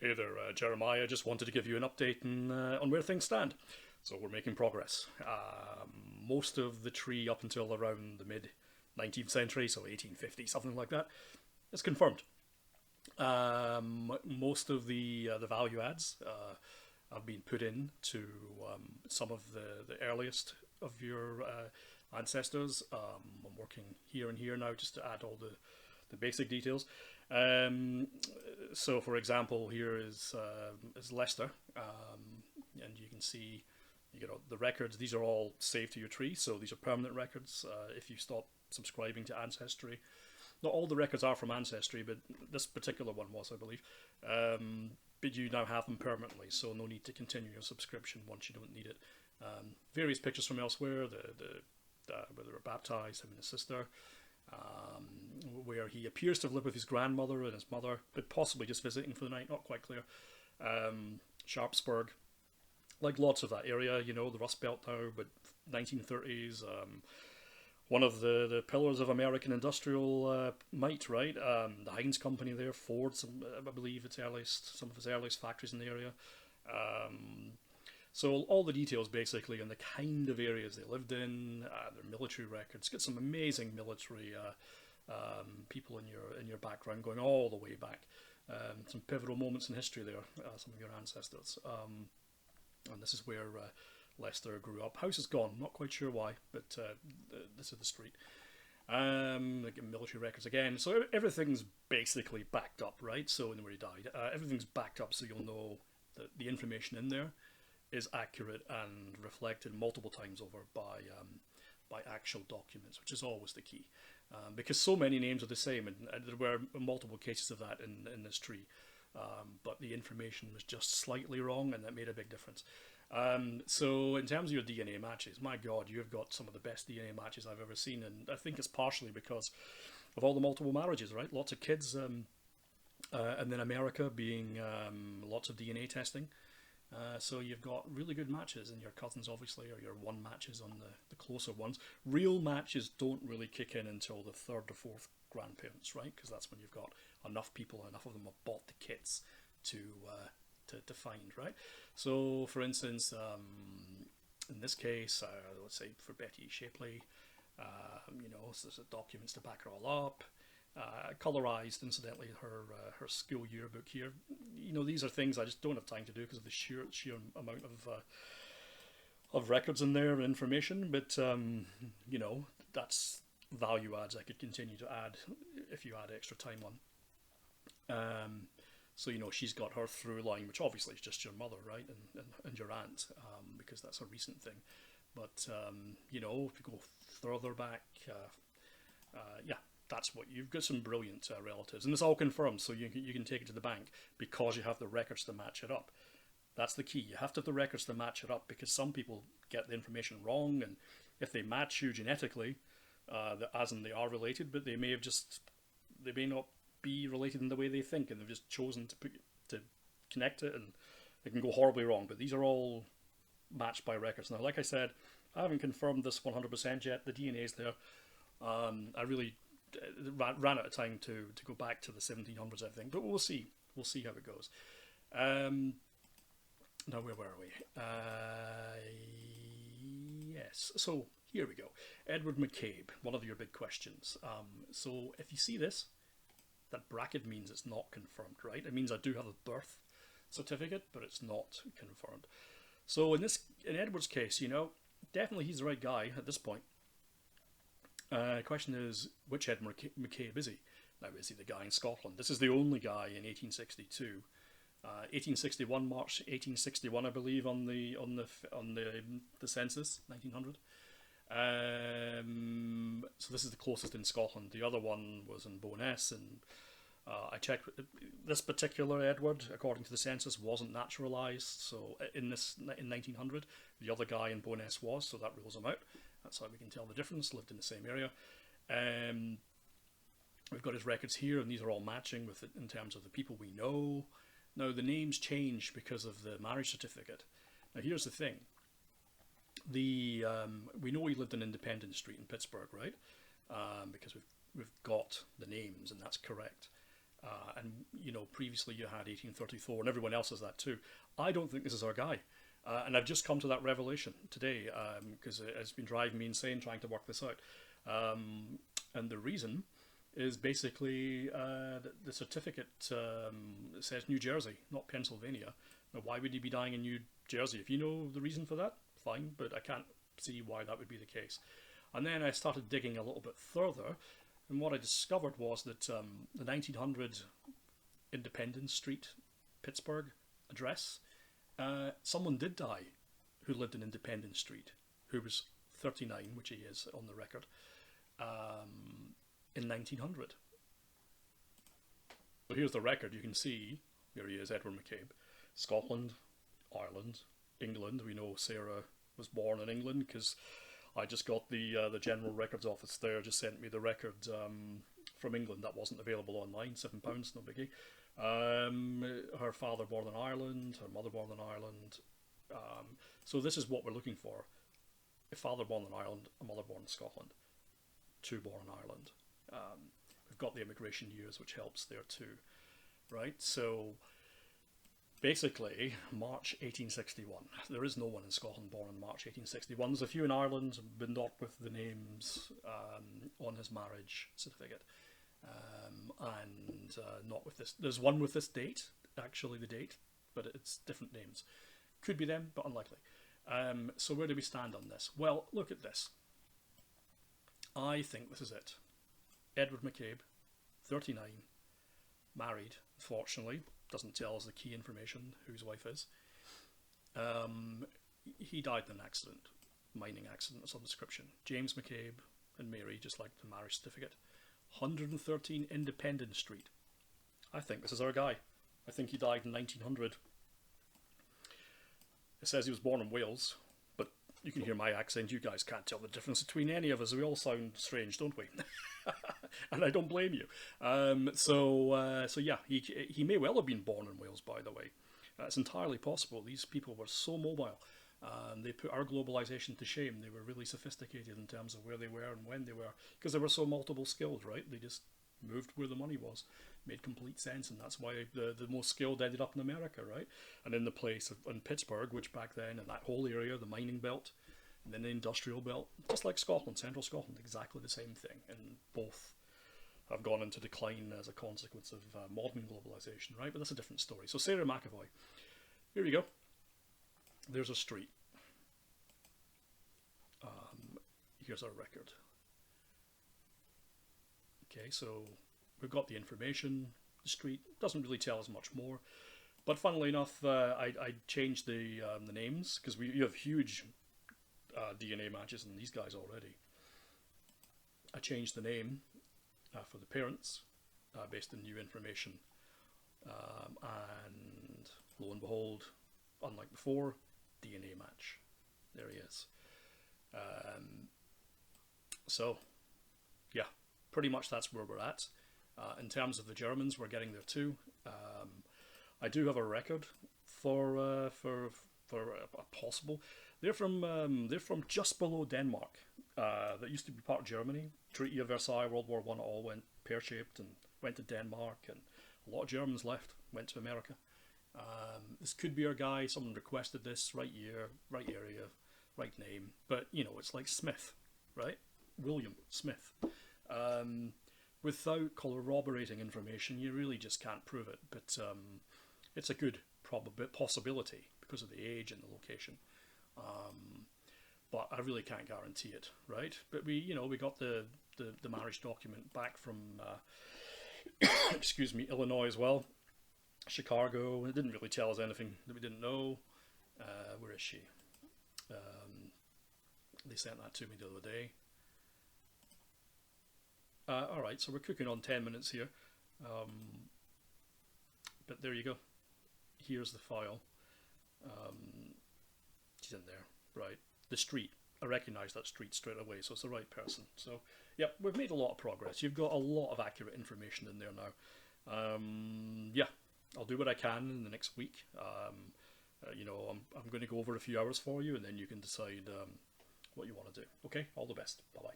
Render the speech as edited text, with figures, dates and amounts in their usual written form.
Hey there, Jeremiah. Just wanted to give you an update on where things stand. So we're making progress. Most of the tree up until around the mid 19th century, so 1850, something like that, is confirmed. Most of the value adds have been put in to some of the earliest of your ancestors. I'm working here and here now just to add all the basic details. Um, so, for example, here is Leicester, and you can see the records. These are all saved to your tree, so these are permanent records. If you stop subscribing to Ancestry, not all the records are from Ancestry, but this particular one was, I believe. But you now have them permanently, so no need to continue your subscription once you don't need it. Various pictures from elsewhere, where they were baptized, him and his sister, where he appears to have lived with his grandmother and his mother, but possibly just visiting for the night, not quite clear. Sharpsburg, like lots of that area, the Rust Belt now, but 1930s. One of the pillars of American industrial might, right? The Heinz Company there, Ford, I believe some of his earliest factories in the area. So all the details basically on the kind of areas they lived in, their military records. Get some amazing military people in your background going all the way back. Some pivotal moments in history there. Some of your ancestors, and this is where Leicester grew up. House is gone. Not quite sure why, but this is the street. Military records again. So everything's basically backed up, right? So where he died, everything's backed up, so you'll know that the information in there is accurate and reflected multiple times over by actual documents, which is always the key, because so many names are the same, and there were multiple cases of that in this tree, but the information was just slightly wrong, and that made a big difference. So in terms of your DNA matches, my God, you've got some of the best DNA matches I've ever seen, and I think it's partially because of all the multiple marriages, right? Lots of kids, and then America being lots of DNA testing. So you've got really good matches, and your cousins obviously are your one matches on the closer ones. Real matches don't really kick in until the third or fourth grandparents, right? Because that's when you've got enough people, enough of them have bought the kits to find, right? So, for instance, in this case, let's say for Betty Shapley, so there's documents to back it all up. Colorized, incidentally, her school yearbook here. These are things I just don't have time to do because of the sheer amount of records in there and information. But that's value adds I could continue to add if you add extra time on. So she's got her through line, which obviously is just your mother, right, and your aunt, because that's a recent thing. But if you go further back, yeah, that's what you've got, some brilliant relatives, and it's all confirmed, so you can take it to the bank because you have the records to match it up. That's the key. You have to have the records to match it up, because some people get the information wrong, and if they match you genetically, as in they are related, but they may not be related in the way they think, and they've just chosen to connect it, and it can go horribly wrong. But these are all matched by records. Now, like I said, I haven't confirmed this 100% yet. The DNA is there. I really ran out of time to go back to the 1700s, I think, but we'll see. We'll see how it goes. Now, where were we? Yes, so here we go. Edward McCabe, one of your big questions. So if you see this, that bracket means it's not confirmed, right? It means I do have a birth certificate, but it's not confirmed. So in Edward's case, definitely he's the right guy at this point. The question is, which Edward McCabe is he? Now, is he the guy in Scotland? This is the only guy in 1862. 1861, March 1861, I believe, on the census, 1900. So this is the closest in Scotland. The other one was in Bo'ness, and I checked. This particular Edward, according to the census, wasn't naturalised. So in 1900, the other guy in Bo'ness was. So that rules him out. That's how we can tell the difference. Lived in the same area. We've got his records here, and these are all matching with it in terms of the people we know. Now the names change because of the marriage certificate. Now here's the thing. We know he lived in Independence Street in Pittsburgh, right? Because we've got the names, and that's correct. And, you know, previously you had 1834 and everyone else has that too. I don't think this is our guy. And I've just come to that revelation today because it's been driving me insane trying to work this out. And the reason is basically the certificate says New Jersey, not Pennsylvania. Now, why would he be dying in New Jersey? If you know the reason for that, fine, but I can't see why that would be the case. And then I started digging a little bit further, and what I discovered was that the 1900 Independence Street, Pittsburgh address, someone did die who lived in Independence Street, who was 39, which he is on the record, in 1900. So here's the record. You can see, here he is, Edward McCabe. Scotland, Ireland, England. We know Sarah was born in England because I just got the General Records Office there just sent me the record from England. That wasn't available online. £7, no biggie. Her father born in Ireland, her mother born in Ireland. So this is what we're looking for. A father born in Ireland, a mother born in Scotland, two born in Ireland. We've got the immigration years, which helps there too, right? So basically, March 1861. There is no one in Scotland born in March 1861. There's a few in Ireland, but not with the names on his marriage certificate. And not with this. There's one with this date, actually the date, but it's different names. Could be them, but unlikely. So where do we stand on this? Well, look at this. I think this is it. Edward McCabe, 39, married, fortunately. Doesn't tell us the key information, who his wife is. He died in an accident, mining accident of some description. James McCabe and Mary, just like the marriage certificate. 113 Independence Street. I think this is our guy. I think he died in 1900. It says he was born in Wales, but you can hear my accent. You guys can't tell the difference between any of us. We all sound strange, don't we? And I don't blame you. So yeah, he may well have been born in Wales, by the way. It's entirely possible. These people were so mobile. They put our globalization to shame. They were really sophisticated in terms of where they were and when they were, because they were so multiple skilled, right? They just moved where the money was. Made complete sense, and that's why the most skilled ended up in America, right? And in the place in Pittsburgh, which back then, in that whole area, the mining belt, and then the industrial belt, just like Scotland, central Scotland, exactly the same thing. And both have gone into decline as a consequence of modern globalization, right? But that's a different story. So Sarah McAvoy, here we go. There's a street. Here's our record. Okay, so we've got the information. The street doesn't really tell us much more, but funnily enough, I changed the names because you have huge DNA matches in these guys already. I changed the name for the parents based on new information, and lo and behold, unlike before, DNA match. There he is. So, yeah, pretty much that's where we're at. In terms of the Germans, we're getting there too. I do have a record for a possible. They're from just below Denmark. That used to be part of Germany. Treaty of Versailles, World War I, all went pear-shaped and went to Denmark, and a lot of Germans left, went to America. This could be our guy. Someone requested this. Right year, right area, right name. But you know, it's like Smith, right? William Smith. Without corroborating information, you really just can't prove it. But it's a good possibility because of the age and the location. But I really can't guarantee it, right? But we got the marriage document back from excuse me, Illinois as well. Chicago. It didn't really tell us anything that we didn't know. Where is she? They sent that to me the other day. Alright, so we're cooking on 10 minutes here. But there you go. Here's the file. She's in there, right? The street. I recognise that street straight away, so it's the right person. So, yep, we've made a lot of progress. You've got a lot of accurate information in there now. Yeah, I'll do what I can in the next week. I'm going to go over a few hours for you, and then you can decide what you want to do. Okay, all the best. Bye-bye.